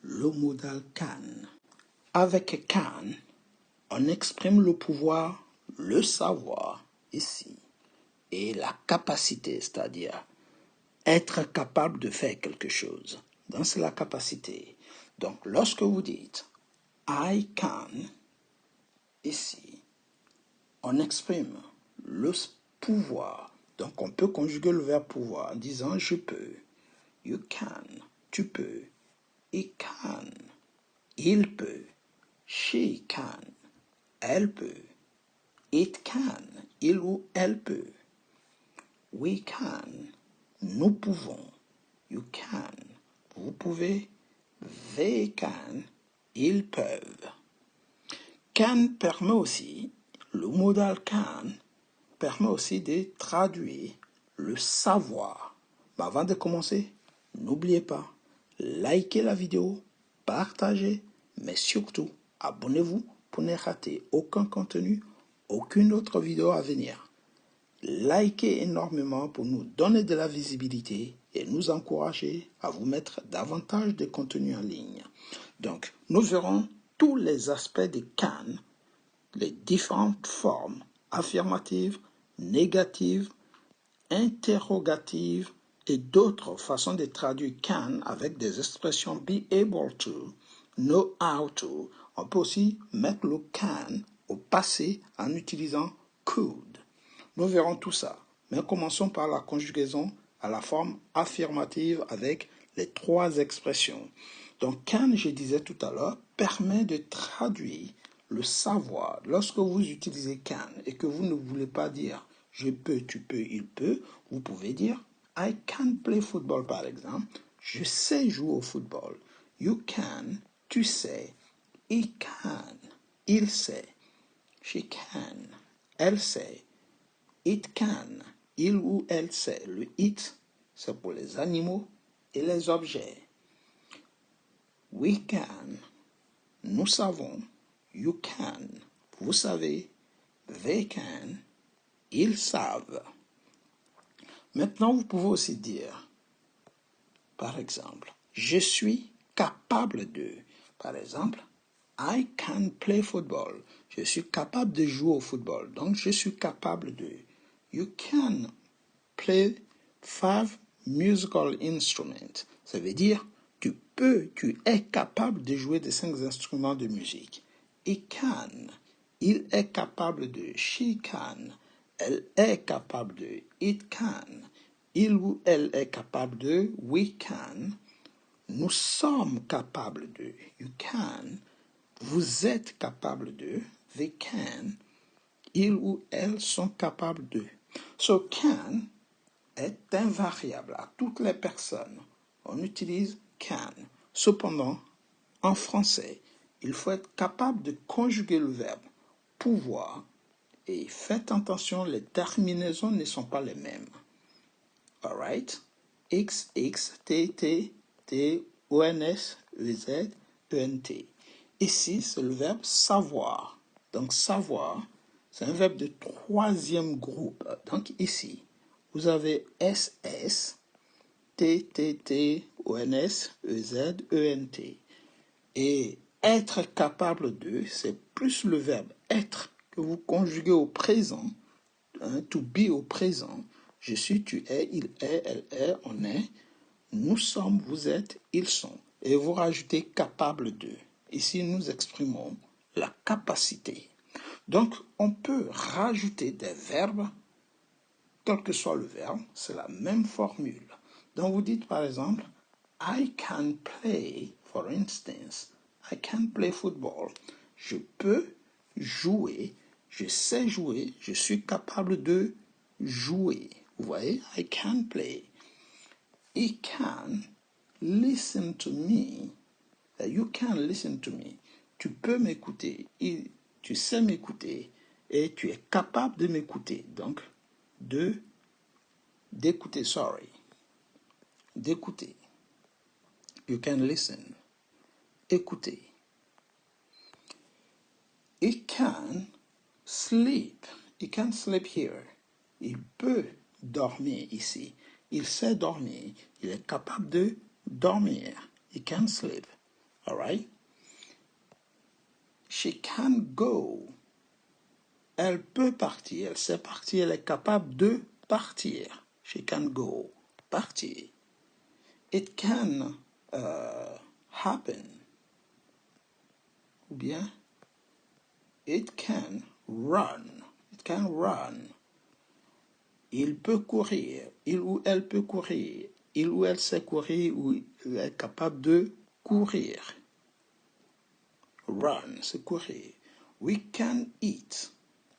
le modal can. Avec can, on exprime le pouvoir, le savoir ici, et la capacité, c'est-à-dire être capable de faire quelque chose. Donc c'est la capacité. Donc lorsque vous dites I can, ici, on exprime le pouvoir. Donc on peut conjuguer le verbe pouvoir en disant je peux. You can, tu peux. He can, il peut. She can, elle peut. It can, il ou elle peut. We can, nous pouvons. You can, vous pouvez. They can, ils peuvent. Can permet aussi, le modal can permet aussi de traduire le savoir. Mais avant de commencer, n'oubliez pas, likez la vidéo, partagez, mais surtout, abonnez-vous pour ne rater aucun contenu, aucune autre vidéo à venir. Likez énormément pour nous donner de la visibilité et nous encourager à vous mettre davantage de contenu en ligne. Donc, nous verrons tous les aspects de can, les différentes formes affirmatives, négatives, interrogatives et d'autres façons de traduire can avec des expressions be able to, know how to. On peut aussi mettre le can au passé en utilisant could. Nous verrons tout ça, mais commençons par la conjugaison à la forme affirmative avec les trois expressions. Donc, can, je disais tout à l'heure, permet de traduire le savoir. Lorsque vous utilisez can et que vous ne voulez pas dire je peux, tu peux, il peut, vous pouvez dire I can play football par exemple. Je sais jouer au football. You can, tu sais. He can, il sait. She can, elle sait. It can, il ou elle sait. Le it, c'est pour les animaux et les objets. We can, nous savons. You can, vous savez. They can, ils savent. Maintenant, vous pouvez aussi dire, par exemple, je suis capable de. Par exemple, I can play football. Je suis capable de jouer au football. Donc, je suis capable de. You can play 5 musical instruments. Ça veut dire, tu es capable de jouer des 5 instruments de musique. He can, il est capable de. She can, elle est capable de. It can, il ou elle est capable de. We can, nous sommes capables de. You can, vous êtes capable de. They can, ils ou elles sont capables de. So can est invariable à toutes les personnes. On utilise can. Cependant, en français, il faut être capable de conjuguer le verbe pouvoir et faites attention, les terminaisons ne sont pas les mêmes. Alright? X, X, T, T, T, ONS, EZ, ENT. Ici, c'est le verbe savoir. Donc, savoir, c'est un verbe de troisième groupe. Donc, ici, vous avez SS, T, T, T, ONS, EZ, ENT. Et être capable de, c'est plus le verbe être que vous conjuguez au présent, to be au présent. Je suis, tu es, il est, elle est, on est. Nous sommes, vous êtes, ils sont. Et vous rajoutez capable de. Ici, nous exprimons la capacité. Donc, on peut rajouter des verbes, quel que soit le verbe, c'est la même formule. Donc, vous dites par exemple, I can play, for instance, I can play football. Je peux jouer, je sais jouer, je suis capable de jouer. Vous voyez, I can play. He can listen to me. You can listen to me. Tu peux m'écouter, tu sais m'écouter et tu es capable de m'écouter. Donc, d'écouter, d'écouter. You can listen. Écouter. He can sleep. He can sleep here. Il peut dormir ici. Il sait dormir. Il est capable de dormir. He can sleep. All right? She can go. Elle peut partir, elle sait partir, elle est capable de partir. She can go, partir. It can happen. Ou bien, it can run. It can run. Il peut courir. Il ou elle peut courir. Il ou elle sait courir ou elle est capable de courir. Run, c'est courir. We can eat.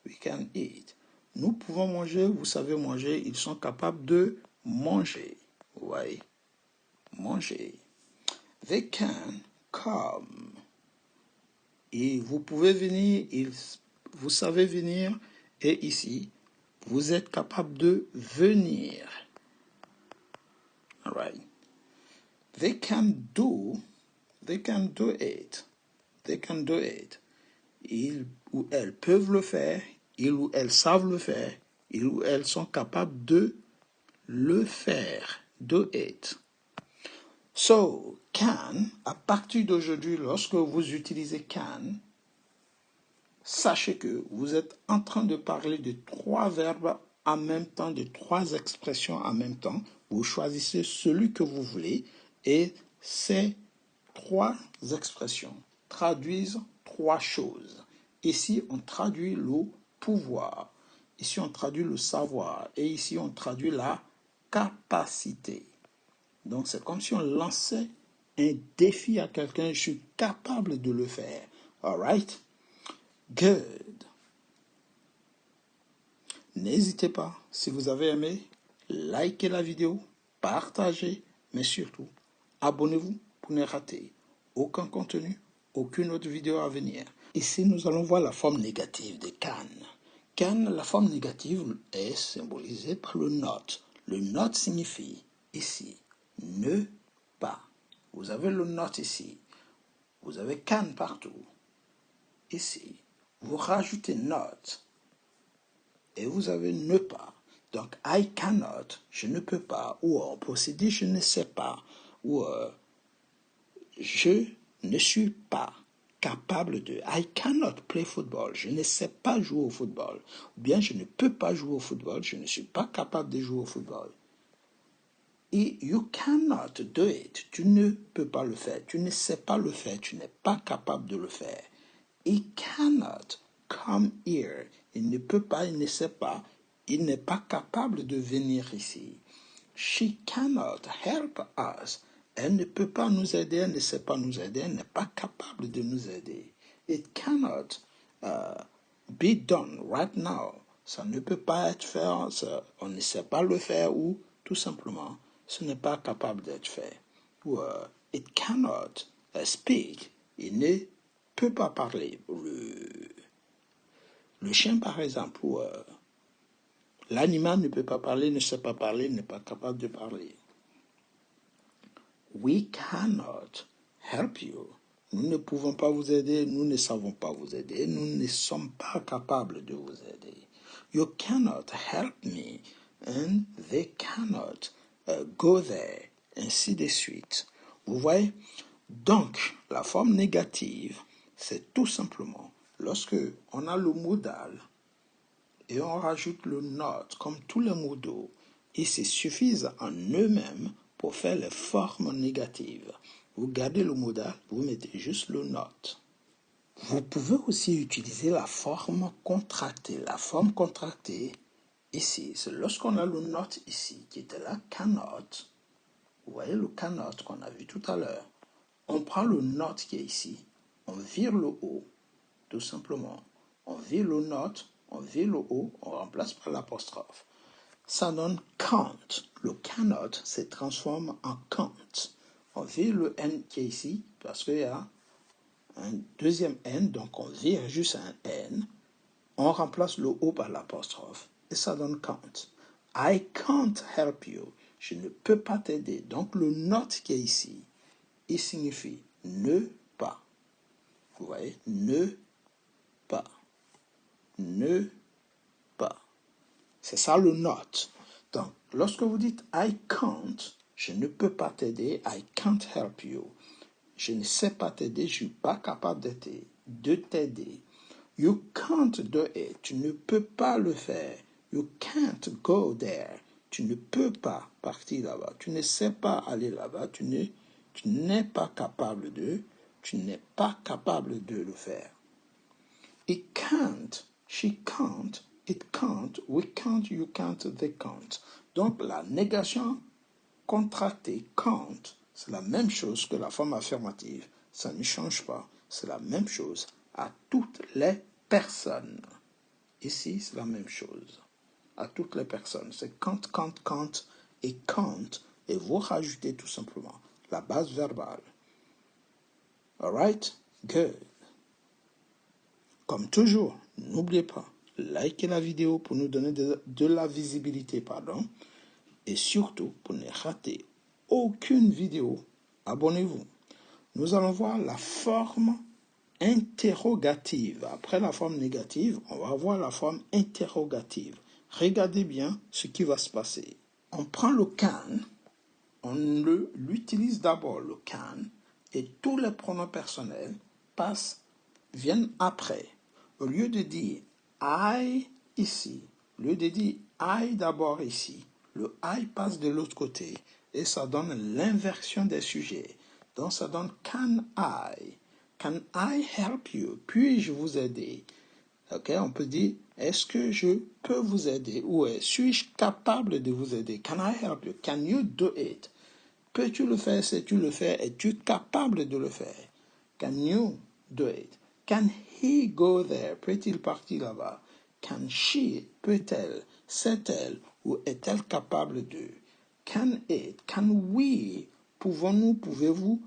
We can eat. Nous pouvons manger, vous savez manger, ils sont capables de manger. Oui, manger. They can come. Et vous pouvez venir, vous savez venir, et ici, vous êtes capable de venir. All right. They can do it. They can do it. Ils ou elles peuvent le faire, ils ou elles savent le faire, ils ou elles sont capables de le faire. Do it. So, can, à partir d'aujourd'hui, lorsque vous utilisez can, sachez que vous êtes en train de parler de 3 verbes en même temps, de 3 expressions en même temps. Vous choisissez celui que vous voulez et ces 3 expressions traduisent 3 choses. Ici, on traduit le pouvoir. Ici, on traduit le savoir. Et ici, on traduit la capacité. Donc, c'est comme si on lançait un défi à quelqu'un. Je suis capable de le faire. All right? Good. N'hésitez pas, si vous avez aimé, likez la vidéo, partagez, mais surtout, abonnez-vous pour ne rater aucun contenu, aucune autre vidéo à venir. Ici, nous allons voir la forme négative de can. Can, la forme négative est symbolisée par le not. Le not signifie ici ne pas. Vous avez le not ici. Vous avez can partout. Ici, vous rajoutez not et vous avez ne pas. Donc, I cannot, je ne peux pas, ou on peut aussi dire je ne sais pas, ou je ne suis pas capable de. I cannot play football, je ne sais pas jouer au football, ou bien je ne peux pas jouer au football, je ne suis pas capable de jouer au football. Et you cannot do it, tu ne peux pas le faire, tu ne sais pas le faire, tu n'es pas capable de le faire. He cannot come here. Il ne peut pas, il ne sait pas, il n'est pas capable de venir ici. She cannot help us. Elle ne peut pas nous aider, elle ne sait pas nous aider, elle n'est pas capable de nous aider. It cannot be done right now. Ça ne peut pas être fait, on ne sait pas le faire ou tout simplement, ce n'est pas capable d'être fait. Ou it cannot speak. Il ne peut pas parler. Le chien, par exemple, ou l'animal ne peut pas parler, ne sait pas parler, n'est pas capable de parler. We cannot help you. Nous ne pouvons pas vous aider, nous ne savons pas vous aider, nous ne sommes pas capables de vous aider. You cannot help me, and they cannot go there, ainsi de suite. Vous voyez? Donc, la forme négative, c'est tout simplement lorsque on a le modal et on rajoute le not, comme tous les modaux, ils se suffisent en eux-mêmes pour faire les formes négatives. Vous gardez le modal, vous mettez juste le not. Vous pouvez aussi utiliser la forme contractée. La forme contractée, ici, c'est lorsqu'on a le not ici, qui était là, cannot. Vous voyez le cannot qu'on a vu tout à l'heure. On prend le not qui est ici, on vire le O, tout simplement. On vire le not, on vire le O, on remplace par l'apostrophe. Ça donne can't. Le cannot se transforme en can't. On vire le N qui est ici, parce qu'il y a un deuxième N, donc on vire juste un N. On remplace le O par l'apostrophe, et ça donne can't. I can't help you. Je ne peux pas t'aider. Donc le not qui est ici, il signifie ne pas. Vous voyez, ne pas. Ne pas. C'est ça le not. Donc, lorsque vous dites I can't, je ne peux pas t'aider, I can't help you. Je ne sais pas t'aider, je ne suis pas capable de t'aider. You can't do it. Tu ne peux pas le faire. You can't go there. Tu ne peux pas partir là-bas. Tu ne sais pas aller là-bas. Tu n'es pas capable de. Tu n'es pas capable de le faire. It can't. She can't. It can't. We can't. You can't. They can't. Donc la négation contractée can't, c'est la même chose que la forme affirmative. Ça ne change pas. C'est la même chose à toutes les personnes. Ici, c'est la même chose. À toutes les personnes. C'est can't et can't. Et vous rajoutez tout simplement la base verbale. Alright? Good. Comme toujours, n'oubliez pas, likez la vidéo pour nous donner de la visibilité, pardon. Et surtout, pour ne rater aucune vidéo, abonnez-vous. Nous allons voir la forme interrogative. Après la forme négative, on va voir la forme interrogative. Regardez bien ce qui va se passer. On prend le can, on l'utilise d'abord le can, et tous les pronoms personnels viennent après. Au lieu de dire I ici, au lieu de dire I d'abord ici, le I passe de l'autre côté et ça donne l'inversion des sujets. Donc ça donne can I help you? Puis-je vous aider? Ok, on peut dire est-ce que je peux vous aider? Ou suis-je capable de vous aider? Can I help you? Can you do it? Peux-tu le faire? Sais-tu le faire? Es-tu capable de le faire? Can you do it? Can he go there? Peut-il partir là-bas? Can she? Peut-elle? Sait-elle? Ou est-elle capable de? Can it? Can we? Pouvons-nous? Pouvez-vous?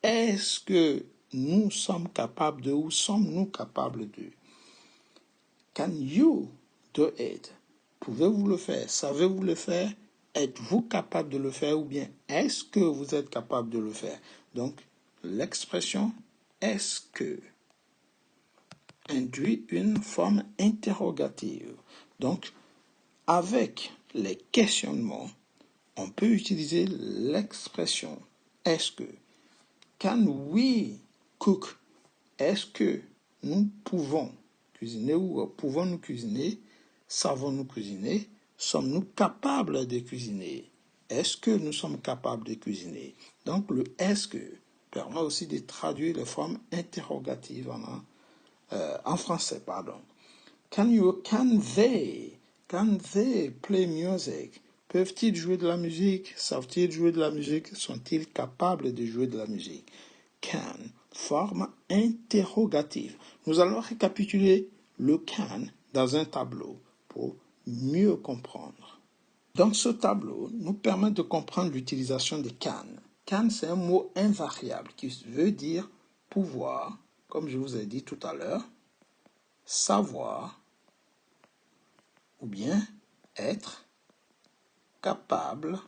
Est-ce que nous sommes capables de? Ou sommes-nous capables de? Can you do it? Pouvez-vous le faire? Savez-vous le faire? Êtes-vous capable de le faire ou bien est-ce que vous êtes capable de le faire? Donc, l'expression est-ce que induit une forme interrogative. Donc, avec les questionnements, on peut utiliser l'expression est-ce que. Can we cook? Est-ce que nous pouvons cuisiner ou pouvons-nous cuisiner? Savons-nous cuisiner? Sommes-nous capables de cuisiner? Est-ce que nous sommes capables de cuisiner? Donc le est-ce que permet aussi de traduire les formes interrogatives en français, pardon. Can they play music? Peuvent-ils jouer de la musique? Savent-ils jouer de la musique? Sont-ils capables de jouer de la musique? Can, forme interrogative. Nous allons récapituler le can dans un tableau pour mieux comprendre. Donc ce tableau nous permet de comprendre l'utilisation de can. Can, c'est un mot invariable qui veut dire pouvoir, comme je vous ai dit tout à l'heure, savoir ou bien être capable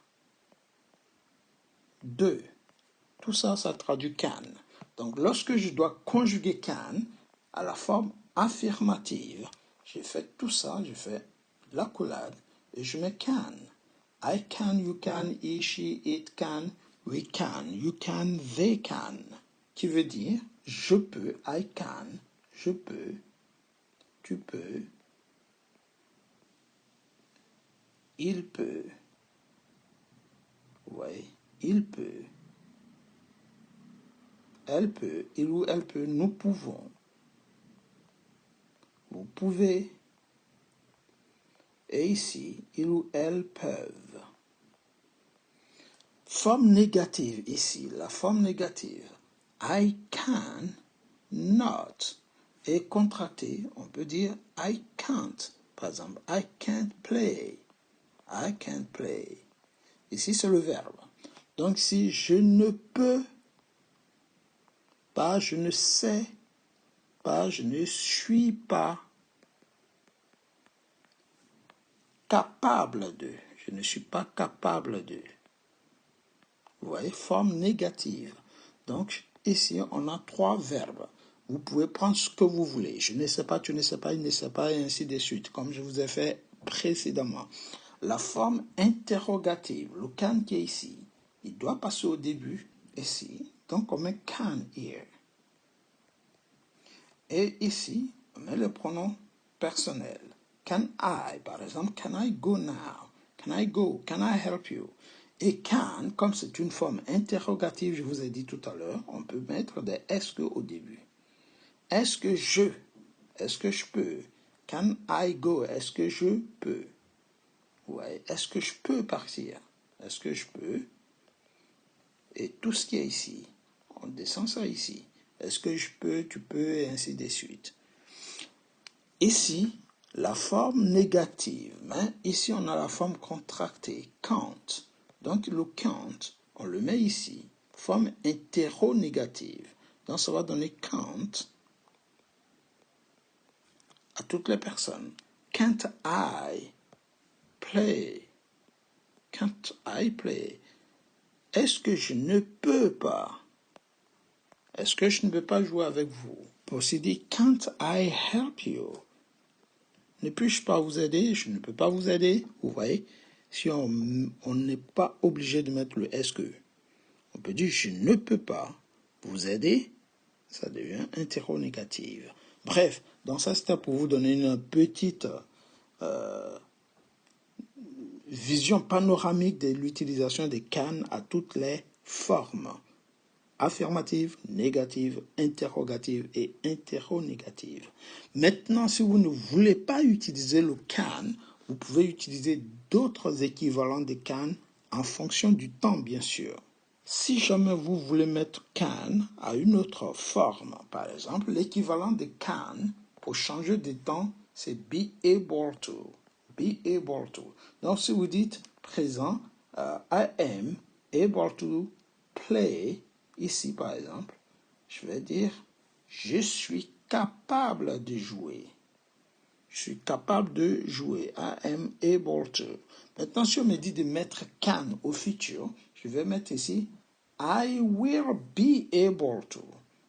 de. Tout ça, ça traduit can. Donc, lorsque je dois conjuguer can à la forme affirmative, j'ai fait tout ça, j'ai fait l'accolade et je mets can. I can, you can, he, she, it can, we can, you can, they can. Qui veut dire je peux, I can, je peux, tu peux, il peut, oui, il peut, elle peut, il ou elle peut, nous pouvons, vous pouvez, et ici, il ou elle peuvent. Forme négative ici, la forme négative, I can not, est contractée, on peut dire I can't. Par exemple, I can't play. I can't play. Ici, c'est le verbe. Donc, si je ne peux pas, je ne sais pas, je ne suis pas capable de. Je ne suis pas capable de. Vous voyez, forme négative. Donc, ici, on a 3 verbes. Vous pouvez prendre ce que vous voulez. Je ne sais pas, tu ne sais pas, il ne sait pas, et ainsi de suite, comme je vous ai fait précédemment. La forme interrogative, le can qui est ici, il doit passer au début, ici, Donc, on met can here. Et ici, on met le pronom personnel. Can I, par exemple, can I go now? Can I go? Can I help you? Et can, comme c'est une forme interrogative, je vous ai dit tout à l'heure, on peut mettre des est-ce que au début. Est-ce que je peux? Can I go? Est-ce que je peux? Ouais, est-ce que je peux partir? Est-ce que je peux? Et tout ce qui est ici, on descend ça ici. Est-ce que je peux, tu peux, et ainsi de suite. Ici, la forme négative. Hein? Ici, on a la forme contractée, can't. Donc, le can't, on le met ici. Forme hétéronégative. Donc, ça va donner can't à toutes les personnes. Can't I play? Can't I play? Est-ce que je ne peux pas? Est-ce que je ne peux pas jouer avec vous? Pour aussi dire, can't I help you? Ne puis-je pas vous aider? Je ne peux pas vous aider. Vous voyez, si on n'est pas obligé de mettre le est-ce que. On peut dire, je ne peux pas vous aider. Ça devient interrogative. Bref, donc ça c'était pour vous donner une petite vision panoramique de l'utilisation des can à toutes les formes. Affirmative, négative, interrogative et interronégative. Maintenant, si vous ne voulez pas utiliser le can, vous pouvez utiliser d'autres équivalents de can en fonction du temps, bien sûr. Si jamais vous voulez mettre can à une autre forme, par exemple, l'équivalent de can pour changer de temps, c'est be able to. Be able to. Donc, si vous dites présent, I am able to play. Ici, par exemple, je vais dire, je suis capable de jouer. Je suis capable de jouer. I am able to. Maintenant, si on me dit de mettre can au futur, je vais mettre ici, I will be able to.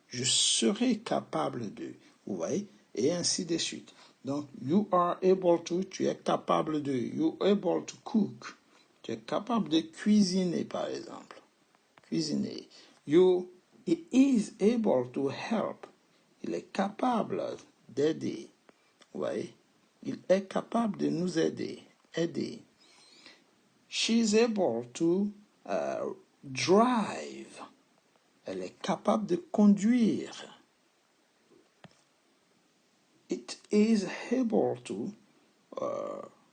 Je serai capable de. Vous voyez? Et ainsi de suite. Donc, you are able to, tu es capable de. You are able to cook. Tu es capable de cuisiner, par exemple. Cuisiner. He is able to help. Il est capable d'aider. Vous voyez? Il est capable de nous aider. Aider. She is able to drive. Elle est capable de conduire. It is able to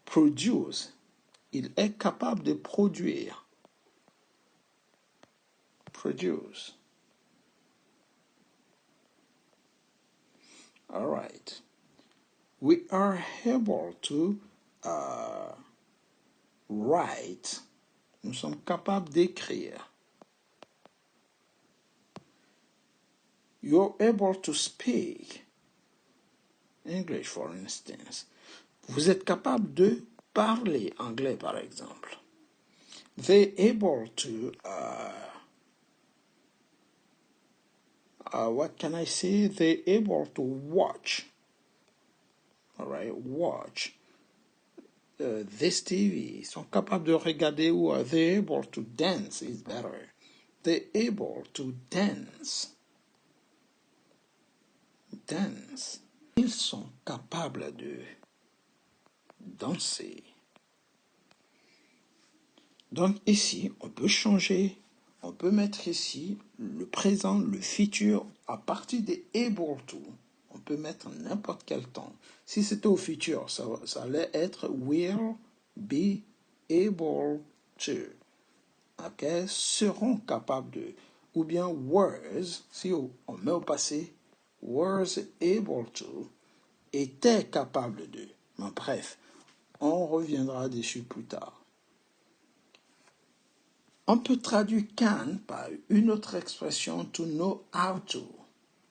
produce. Il est capable de produire. Produce. All right. We are able to write. Nous sommes capables d'écrire. You're able to speak English, for instance. Vous êtes capable de parler anglais, par exemple. They're able to what can I say? They're able to watch. All right, watch this TV. Ils sont capables de regarder ou they're able to dance is better. They're able to dance. Dance. Ils sont capables de danser. Donc ici, on peut changer, on peut mettre ici le présent, le futur, à partir des able to. On peut mettre n'importe quel temps. Si c'était au futur, ça allait être will be able to. Ok, seront capables de. Ou bien was, si on met au passé, was able to, était capable de. Mais bref, on reviendra dessus plus tard. On peut traduire can par une autre expression, to know how to.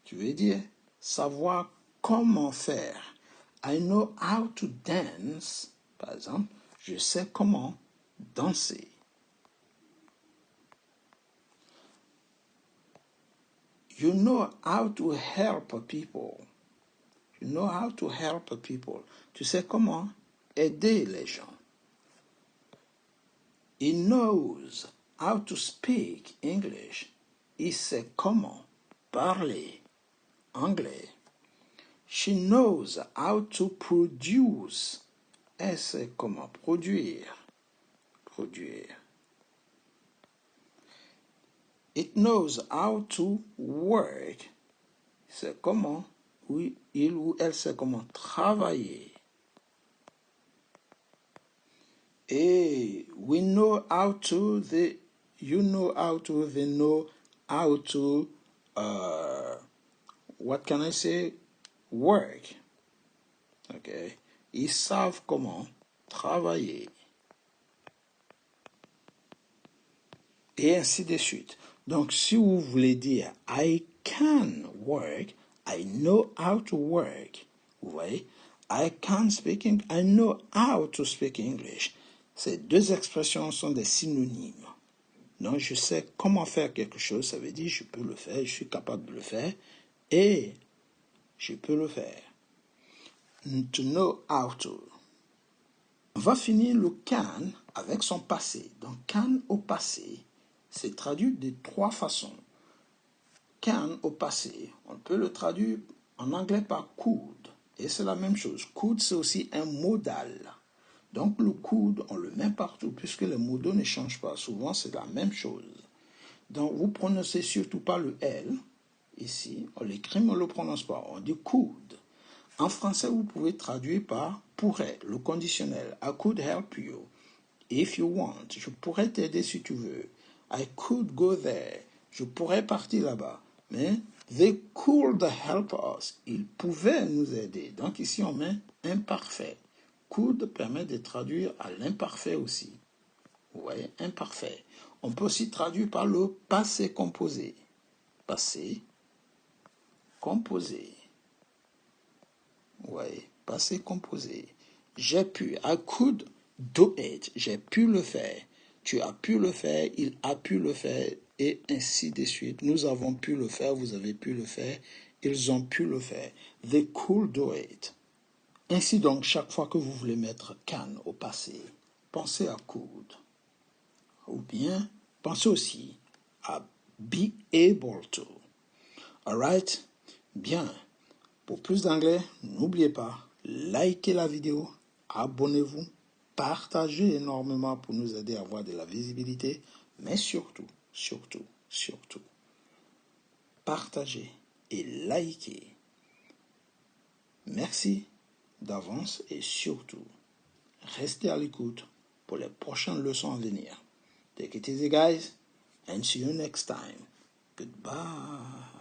Tu veux dire savoir comment faire. I know how to dance. Par exemple, je sais comment danser. You know how to help people. You know how to help people. Tu sais comment aider les gens. He knows how to speak English. il sait comment parler anglais. She knows how to produce. Elle sait comment produire. It knows how to work. C'est comment il ou elle sait comment travailler. Et we know how to, you know how to, they know how to, what can I say? Work. Okay. Ils savent comment travailler. Et ainsi de suite. Donc, si vous voulez dire I can work, I know how to work. Vous voyez? I can speak English, I know how to speak English. Ces deux expressions sont des synonymes. Donc, je sais comment faire quelque chose, ça veut dire je peux le faire, je suis capable de le faire, et je peux le faire. To know how to. On va finir le can avec son passé. Donc, can au passé, c'est traduit de trois façons. Can au passé, on peut le traduire en anglais par could. Et c'est la même chose. Could, c'est aussi un modal. Donc, le could, on le met partout puisque les modaux ne changent pas. Souvent, c'est la même chose. Donc, vous prononcez surtout pas le L. Ici, on l'écrit, mais on ne le prononce pas. On dit could. En français, vous pouvez traduire par pourrait, le conditionnel. I could help you if you want. Je pourrais t'aider si tu veux. I could go there. Je pourrais partir là-bas. Mais they could help us. Ils pouvaient nous aider. Donc ici, on met imparfait. Could permet de traduire à l'imparfait aussi. Vous voyez, imparfait. On peut aussi traduire par le passé composé. Passé composé. Oui, passé composé. J'ai pu, I could do it. J'ai pu le faire. Tu as pu le faire, il a pu le faire, et ainsi de suite. Nous avons pu le faire, vous avez pu le faire, ils ont pu le faire. They could do it. Ainsi donc, chaque fois que vous voulez mettre can au passé, pensez à could. Ou bien, pensez aussi à be able to. Alright? Bien. Pour plus d'anglais, n'oubliez pas, likez la vidéo, abonnez-vous, partagez énormément pour nous aider à avoir de la visibilité, mais surtout, partagez et likez. Merci d'avance et surtout, restez à l'écoute pour les prochaines leçons à venir. Take it easy, guys, and see you next time. Goodbye.